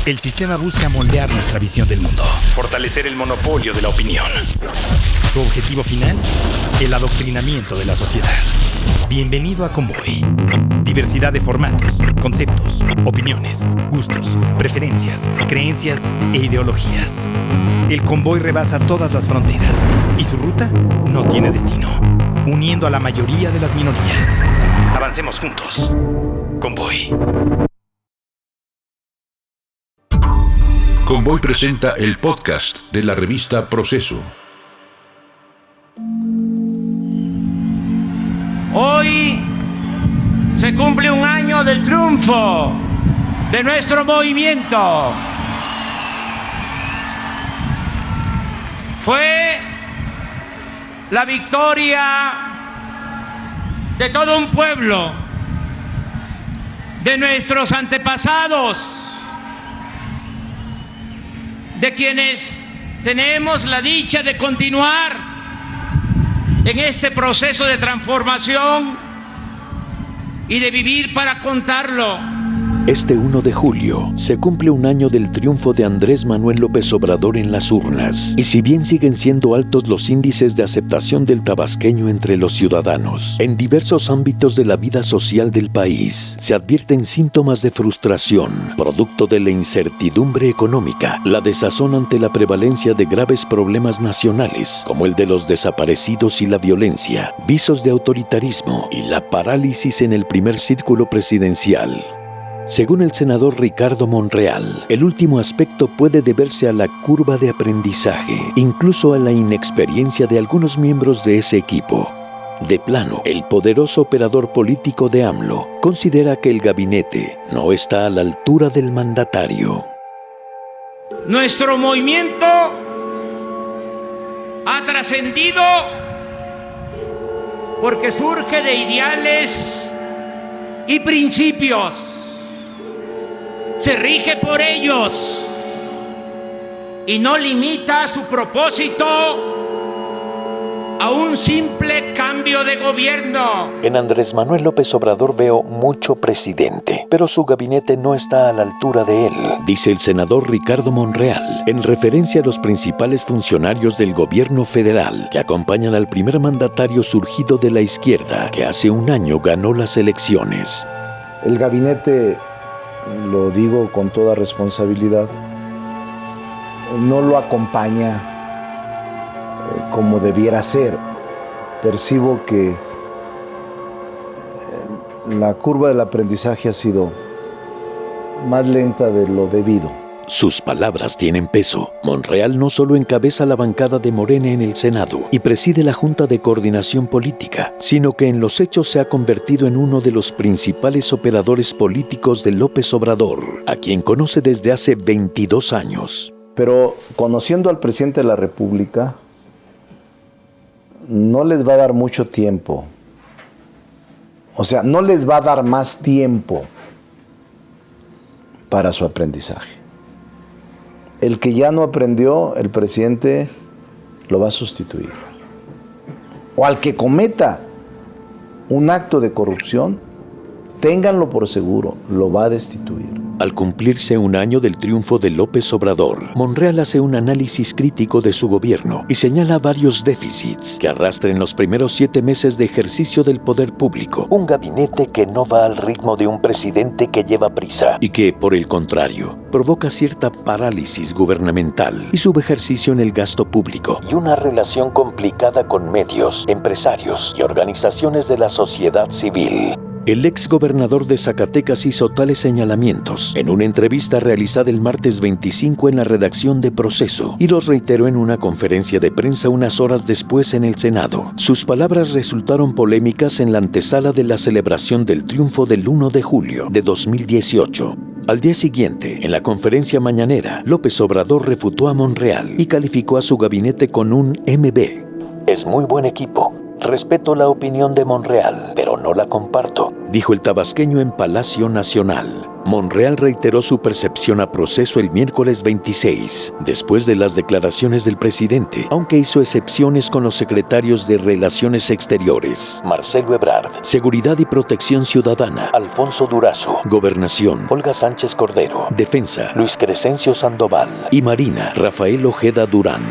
El sistema busca moldear nuestra visión del mundo, fortalecer el monopolio de la opinión. Su objetivo final, el adoctrinamiento de la sociedad. Bienvenido a Convoy. Diversidad de formatos, conceptos, opiniones, gustos, preferencias, creencias e ideologías. El Convoy rebasa todas las fronteras y su ruta no tiene destino, uniendo a la mayoría de las minorías. Avancemos juntos. Convoy. Convoy presenta el podcast de la revista Proceso. Hoy se cumple un año del triunfo de nuestro movimiento. Fue la victoria de todo un pueblo, de nuestros antepasados, de quienes tenemos la dicha de continuar en este proceso de transformación y de vivir para contarlo. Este 1 de julio se cumple un año del triunfo de Andrés Manuel López Obrador en las urnas. Y si bien siguen siendo altos los índices de aceptación del tabasqueño entre los ciudadanos, en diversos ámbitos de la vida social del país se advierten síntomas de frustración, producto de la incertidumbre económica, la desazón ante la prevalencia de graves problemas nacionales, como el de los desaparecidos y la violencia, visos de autoritarismo y la parálisis en el primer círculo presidencial. Según el senador Ricardo Monreal, el último aspecto puede deberse a la curva de aprendizaje, incluso a la inexperiencia de algunos miembros de ese equipo. De plano, el poderoso operador político de AMLO considera que el gabinete no está a la altura del mandatario. Nuestro movimiento ha trascendido porque surge de ideales y principios. Se rige por ellos y no limita su propósito a un simple cambio de gobierno. En Andrés Manuel López Obrador veo mucho presidente, pero su gabinete no está a la altura de él, dice el senador Ricardo Monreal, en referencia a los principales funcionarios del gobierno federal que acompañan al primer mandatario surgido de la izquierda, que hace un año ganó las elecciones. El gabinete, lo digo con toda responsabilidad, no lo acompaña como debiera ser. Percibo que la curva del aprendizaje ha sido más lenta de lo debido. Sus palabras tienen peso. Monreal no solo encabeza la bancada de Morena en el Senado y preside la Junta de Coordinación Política, sino que en los hechos se ha convertido en uno de los principales operadores políticos de López Obrador, a quien conoce desde hace 22 años. Pero conociendo al presidente de la República, no les va a dar mucho tiempo. O sea, no les va a dar más tiempo para su aprendizaje. El que ya no aprendió, el presidente lo va a sustituir. O al que cometa un acto de corrupción, ténganlo por seguro, lo va a destituir. Al cumplirse un año del triunfo de López Obrador, Monreal hace un análisis crítico de su gobierno y señala varios déficits que arrastran los primeros 7 meses de ejercicio del poder público. Un gabinete que no va al ritmo de un presidente que lleva prisa y que, por el contrario, provoca cierta parálisis gubernamental y subejercicio en el gasto público y una relación complicada con medios, empresarios y organizaciones de la sociedad civil. El exgobernador de Zacatecas hizo tales señalamientos en una entrevista realizada el martes 25 en la redacción de Proceso y los reiteró en una conferencia de prensa unas horas después en el Senado. Sus palabras resultaron polémicas en la antesala de la celebración del triunfo del 1 de julio de 2018. Al día siguiente, en la conferencia mañanera, López Obrador refutó a Monreal y calificó a su gabinete con un MB. Es muy buen equipo. Respeto la opinión de Monreal, pero no la comparto. dijo el tabasqueño en Palacio Nacional. Monreal reiteró su percepción a Proceso el miércoles 26, después de las declaraciones del presidente, aunque hizo excepciones con los secretarios de Relaciones Exteriores, Marcelo Ebrard, Seguridad y Protección Ciudadana, Alfonso Durazo, Gobernación, Olga Sánchez Cordero, Defensa, Luis Crescencio Sandoval y Marina, Rafael Ojeda Durán.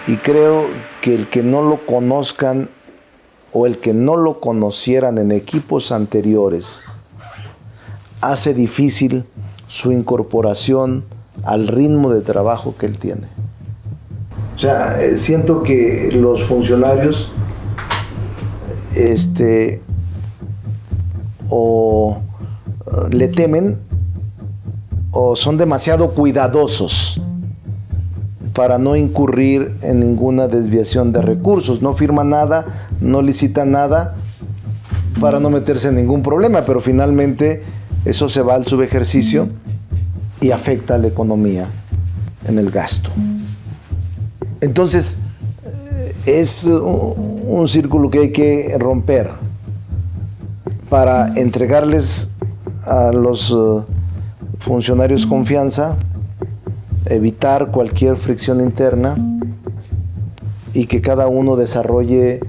Y creo que el que no lo conozcan o el que no lo conocieran en equipos anteriores hace difícil su incorporación al ritmo de trabajo que él tiene. O sea, siento que los funcionarios o le temen o son demasiado cuidadosos para no incurrir en ninguna desviación de recursos. No firman nada, no licitan nada para no meterse en ningún problema, pero finalmente eso se va al subejercicio y afecta a la economía en el gasto. Entonces, es un círculo que hay que romper para entregarles a los funcionarios confianza, evitar cualquier fricción interna y que cada uno desarrolle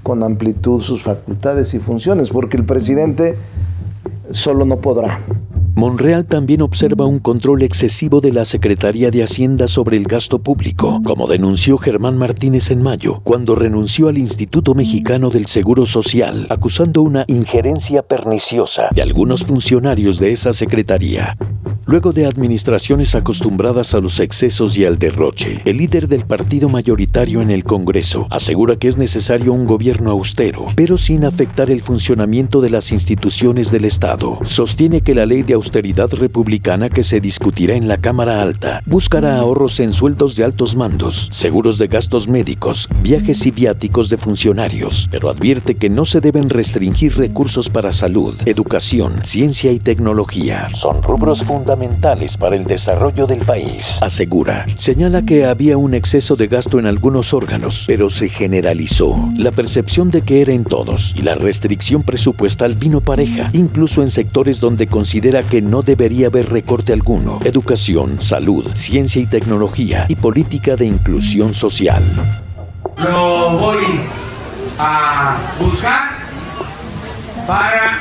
con amplitud sus facultades y funciones, porque el presidente solo no podrá. Monreal también observa un control excesivo de la Secretaría de Hacienda sobre el gasto público, como denunció Germán Martínez en mayo, cuando renunció al Instituto Mexicano del Seguro Social, acusando una injerencia perniciosa de algunos funcionarios de esa secretaría. Luego de administraciones acostumbradas a los excesos y al derroche, el líder del partido mayoritario en el Congreso asegura que es necesario un gobierno austero, pero sin afectar el funcionamiento de las instituciones del Estado. Sostiene que la ley de austeridad republicana que se discutirá en la Cámara Alta buscará ahorros en sueldos de altos mandos, seguros de gastos médicos, viajes y viáticos de funcionarios, pero advierte que no se deben restringir recursos para salud, educación, ciencia y tecnología. Son rubros fundamentales para el desarrollo del país, asegura. Señala que había un exceso de gasto en algunos órganos, pero se generalizó. La percepción de que era en todos y la restricción presupuestal vino pareja, incluso en sectores donde considera que no debería haber recorte alguno: educación, salud, ciencia y tecnología y política de inclusión social. Lo voy a buscar para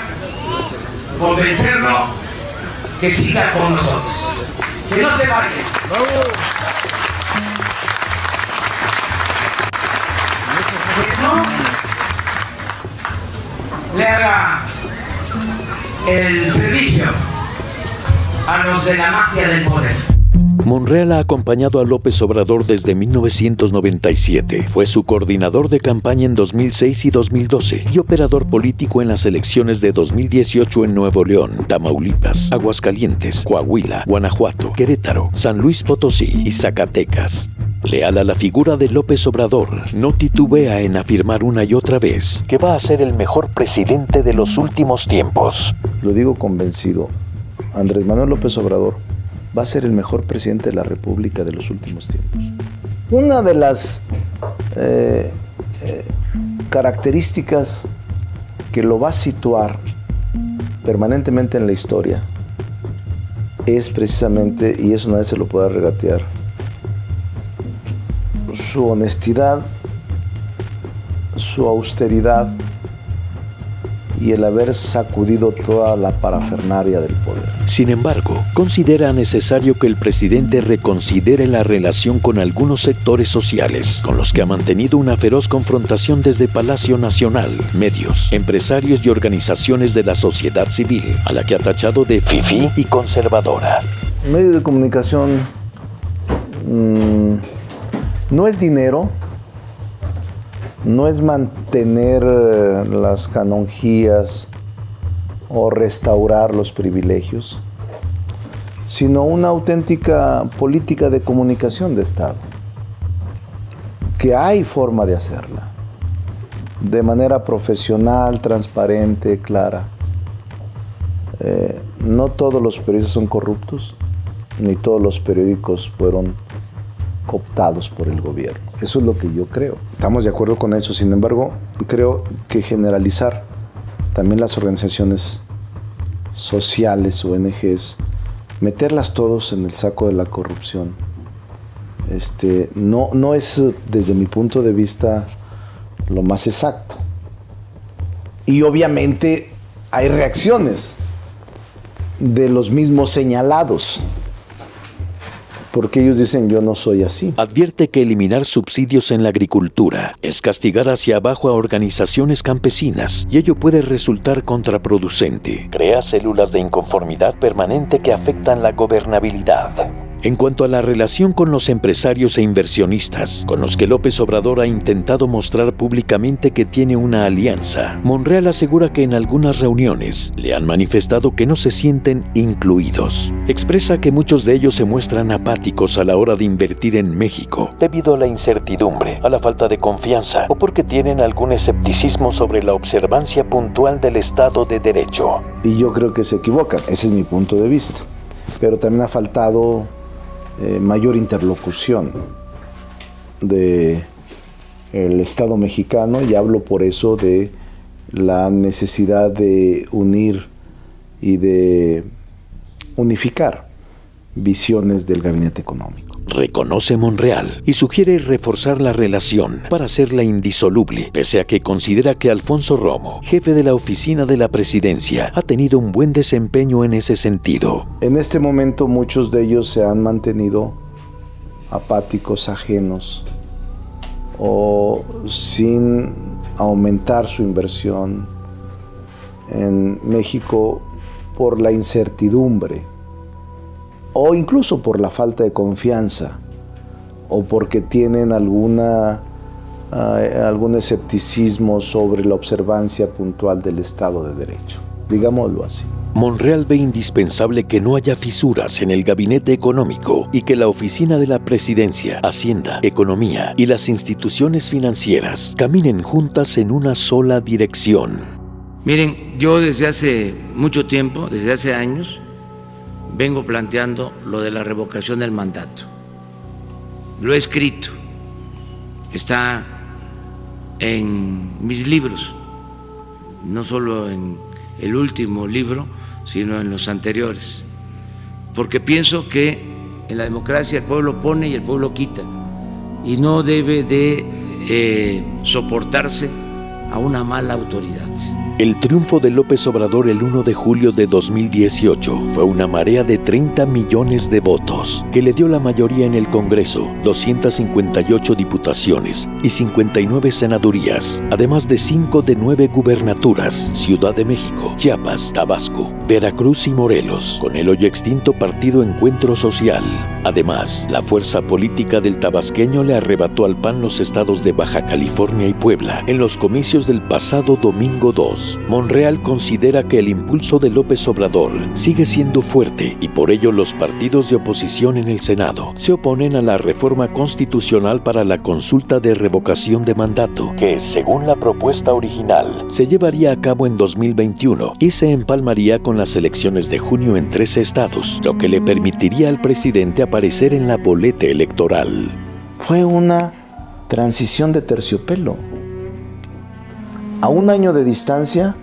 convencerlo que siga con nosotros, que no se vaya. Que no le haga el servicio a los de la mafia del poder. Monreal ha acompañado a López Obrador desde 1997. Fue su coordinador de campaña en 2006 y 2012 y operador político en las elecciones de 2018 en Nuevo León, Tamaulipas, Aguascalientes, Coahuila, Guanajuato, Querétaro, San Luis Potosí y Zacatecas. Leal a la figura de López Obrador, no titubea en afirmar una y otra vez que va a ser el mejor presidente de los últimos tiempos. Lo digo convencido, Andrés Manuel López Obrador va a ser el mejor presidente de la República de los últimos tiempos. Una de las características que lo va a situar permanentemente en la historia es precisamente, y eso nadie se lo puede regatear, su honestidad, su austeridad y el haber sacudido toda la parafernalia del poder. Sin embargo, considera necesario que el presidente reconsidere la relación con algunos sectores sociales, con los que ha mantenido una feroz confrontación desde Palacio Nacional, medios, empresarios y organizaciones de la sociedad civil, a la que ha tachado de fifí y conservadora. Medio de comunicación no es dinero, no es mantener las canonjías o restaurar los privilegios, sino una auténtica política de comunicación de Estado, que hay forma de hacerla, de manera profesional, transparente, clara. No todos los periodistas son corruptos, ni todos los periódicos fueron cooptados por el gobierno. Eso es lo que yo creo. Estamos de acuerdo con eso. Sin embargo, creo que generalizar también las organizaciones sociales, ONGs, meterlas todos en el saco de la corrupción. No es, desde mi punto de vista, lo más exacto. Y obviamente hay reacciones de los mismos señalados, porque ellos dicen yo no soy así. Advierte que eliminar subsidios en la agricultura es castigar hacia abajo a organizaciones campesinas y ello puede resultar contraproducente. Crea células de inconformidad permanente que afectan la gobernabilidad. En cuanto a la relación con los empresarios e inversionistas, con los que López Obrador ha intentado mostrar públicamente que tiene una alianza, Monreal asegura que en algunas reuniones le han manifestado que no se sienten incluidos. Expresa que muchos de ellos se muestran apáticos a la hora de invertir en México, debido a la incertidumbre, a la falta de confianza o porque tienen algún escepticismo sobre la observancia puntual del Estado de Derecho. Y yo creo que se equivocan, ese es mi punto de vista. Pero también ha faltado mayor interlocución del Estado mexicano, y hablo por eso de la necesidad de unir y de unificar visiones del gabinete económico. Reconoce Monreal y sugiere reforzar la relación para hacerla indisoluble, pese a que considera que Alfonso Romo, jefe de la oficina de la presidencia, ha tenido un buen desempeño en ese sentido. En este momento muchos de ellos se han mantenido apáticos, ajenos o sin aumentar su inversión en México por la incertidumbre, o incluso por la falta de confianza, o porque tienen algún escepticismo sobre la observancia puntual del Estado de Derecho, digámoslo así. Monreal ve indispensable que no haya fisuras en el gabinete económico y que la oficina de la presidencia, Hacienda, Economía y las instituciones financieras caminen juntas en una sola dirección. Miren, yo desde hace mucho tiempo, desde hace años, vengo planteando lo de la revocación del mandato. Lo he escrito, está en mis libros, no solo en el último libro, sino en los anteriores, porque pienso que en la democracia el pueblo pone y el pueblo quita, y no debe de soportarse a una mala autoridad. El triunfo de López Obrador el 1 de julio de 2018 fue una marea de 30 millones de votos, que le dio la mayoría en el Congreso, 258 diputaciones y 59 senadurías, además de 5 de 9 gubernaturas: Ciudad de México, Chiapas, Tabasco, Veracruz y Morelos, con el hoy extinto Partido Encuentro Social. Además, la fuerza política del tabasqueño le arrebató al PAN los estados de Baja California y Puebla en los comicios del pasado domingo 2. Monreal considera que el impulso de López Obrador sigue siendo fuerte y por ello los partidos de oposición en el Senado se oponen a la reforma constitucional para la consulta de revocación de mandato, que, según la propuesta original, se llevaría a cabo en 2021 y se empalmaría con las elecciones de junio en 13 estados, lo que le permitiría al presidente aparecer en la boleta electoral. Fue una transición de terciopelo. A un año de distancia,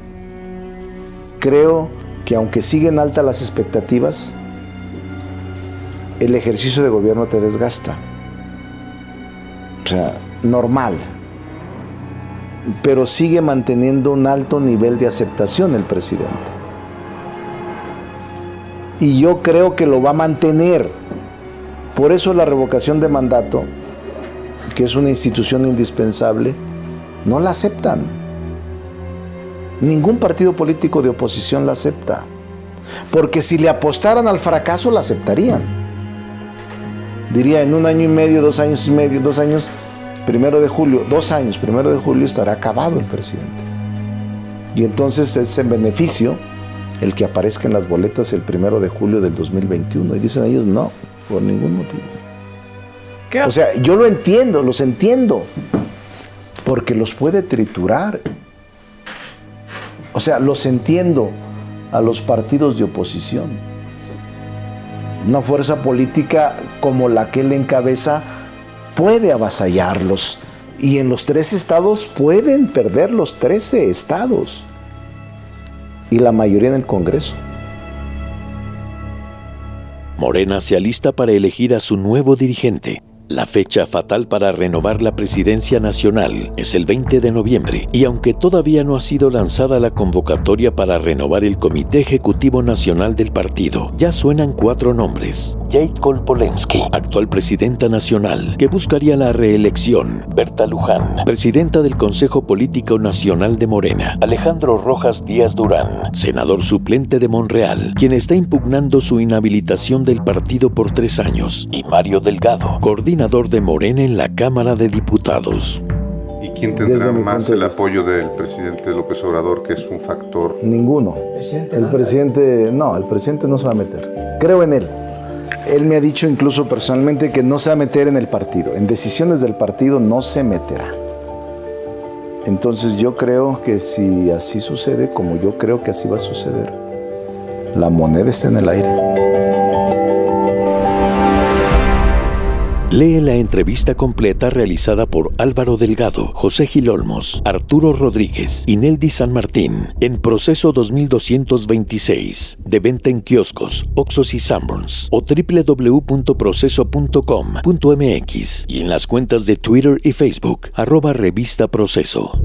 creo que aunque siguen altas las expectativas, el ejercicio de gobierno te desgasta. O sea, normal. Pero sigue manteniendo un alto nivel de aceptación el presidente. Y yo creo que lo va a mantener. Por eso la revocación de mandato, que es una institución indispensable, no la aceptan. Ningún partido político de oposición la acepta, porque si le apostaran al fracaso la aceptarían. Diría en 1 año y medio, 2 años y medio, 2 años, 1 de julio, 2 años, 1 de julio estará acabado el presidente. Y entonces es en beneficio el que aparezca en las boletas el 1 de julio del 2021. Y dicen ellos no, por ningún motivo. ¿Qué? O sea, yo lo entiendo, los entiendo, porque los puede triturar. O sea, los entiendo a los partidos de oposición. Una fuerza política como la que él encabeza puede avasallarlos. Y en los 13 estados pueden perder los 13 estados. y la mayoría en el Congreso. Morena se alista para elegir a su nuevo dirigente. La fecha fatal para renovar la presidencia nacional es el 20 de noviembre, y aunque todavía no ha sido lanzada la convocatoria para renovar el Comité Ejecutivo Nacional del partido, ya suenan 4 nombres. Jade Kolpolensky, actual presidenta nacional, que buscaría la reelección. Berta Luján, presidenta del Consejo Político Nacional de Morena. Alejandro Rojas Díaz Durán, senador suplente de Monreal, quien está impugnando su inhabilitación del partido por 3 años. Y Mario Delgado, coordinador de Morena en la Cámara de Diputados. ¿Y quién tendrá más el apoyo del presidente López Obrador, que es un factor? Ninguno. El presidente no se va a meter. Creo en él. Él me ha dicho incluso personalmente que no se va a meter en el partido. En decisiones del partido no se meterá. Entonces yo creo que si así sucede, como yo creo que así va a suceder, la moneda está en el aire. Lee la entrevista completa realizada por Álvaro Delgado, José Gil Olmos, Arturo Rodríguez y Neldy San Martín en Proceso 2226, de venta en kioscos, Oxxos y Sanborns o www.proceso.com.mx y en las cuentas de Twitter y Facebook, @Revista Proceso.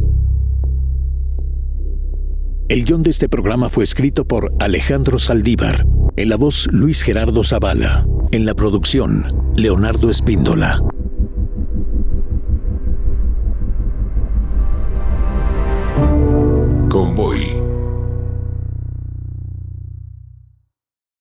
El guión de este programa fue escrito por Alejandro Saldívar, en la voz Luis Gerardo Zavala, en la producción Leonardo Espíndola.